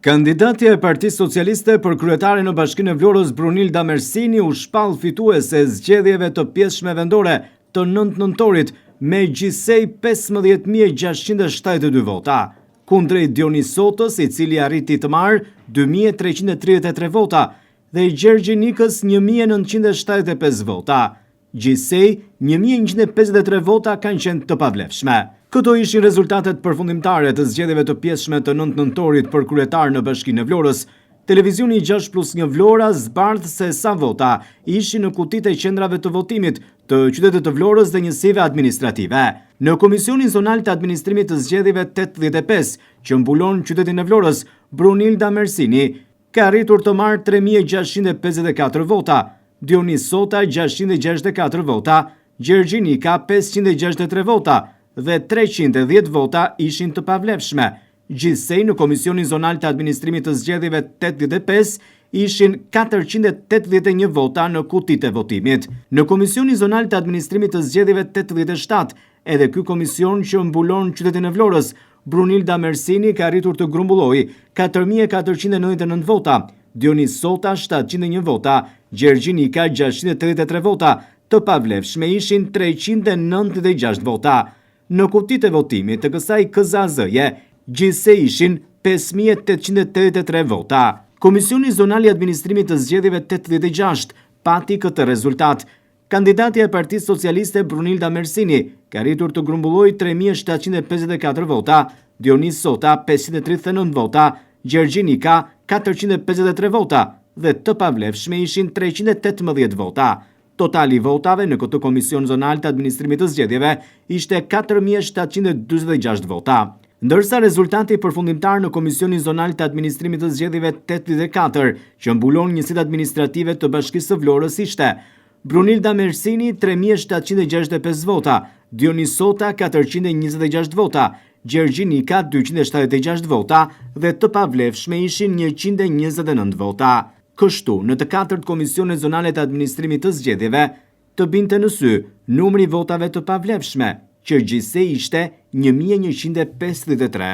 Kandidatja e Partisë Socialiste për kryetare në Bashkinë e Vlorës Brunilda Mersini u shpall fituese e zgjedhjeve të pjesshme vendore të 9 nëntorit me gjithsej 15.672 vota, kundrejt Dionis Sotës, i cili arriti të marrë 2.333 vota, dhe Gjergji Nikës 1.975 vota. Gjithsej 1.153 vota kanë qenë të pavlefshme. Këto ishin rezultatet përfundimtare të zgjedhjeve të pjesshme të 9 nëntorit për kryetar në Bashkinë e Vlorës. Televizioni 6+1 Vlora zbardh se sa vota ishin në kutitë e qendrave të votimit të qytetit të Vlorës dhe njësive administrative. Në Komisionin Zonal të Administrimit të Zgjedhjeve 85, që mbulon qytetin e Vlorës, Brunilda Mersini ka arritur të marrë 3.654 vota, Dionis Sota 664 vota, Gjergji Nika 563 vota, dhe 310 vota ishin të pavlefshme. Gjithsej në Komisionin Zonal të Administrimit të Zgjedhjeve 85 ishin 481 vota në kutitë e votimit. Në Komisionin Zonal të Administrimit të Zgjedhjeve 87, edhe ky komision që mbulon qytetin e Vlorës, Brunilda Mersini ka arritur të grumbullojë 4.499 vota, Dionis Sota 701 vota, Gjergji Nika 683 vota, të pavlefshme ishin 396 vota. Në kutitë e votimit të kësaj KZAZ-je, gjithsej ishin 5.883 vota. Komisioni Zonal i Administrimit të Zgjedhjeve 86 pati këtë rezultat. Kandidatja e Partisë Socialiste Brunilda Mersini ka arritur të grumbullojë 3.754 vota, Dionis Sota 539 vota, Gjergji Nika 453 vota dhe të pavlefshme ishin 318 vota. Totali votave në këtë Komision Zonal të Administrimit të Zgjedhjeve ishte 4.746 vota. Ndërsa rezultati përfundimtar në Komisionin Zonal të Administrimit të Zgjedhjeve 84, që mbulon njësitë administrative të Bashkisë së Vlorës, ishte Brunilda Mersini 3.765 vota, Dionis Sota 426 vota, Gjergji Nika 276 vota dhe të pavlefshme ishin 129 vota. Kështu, në të 4 Komisionet Zonale të Administrimit të Zgjedhjeve, të binte në sy numri votave të pavlefshme, që gjithsej ishte 1.153.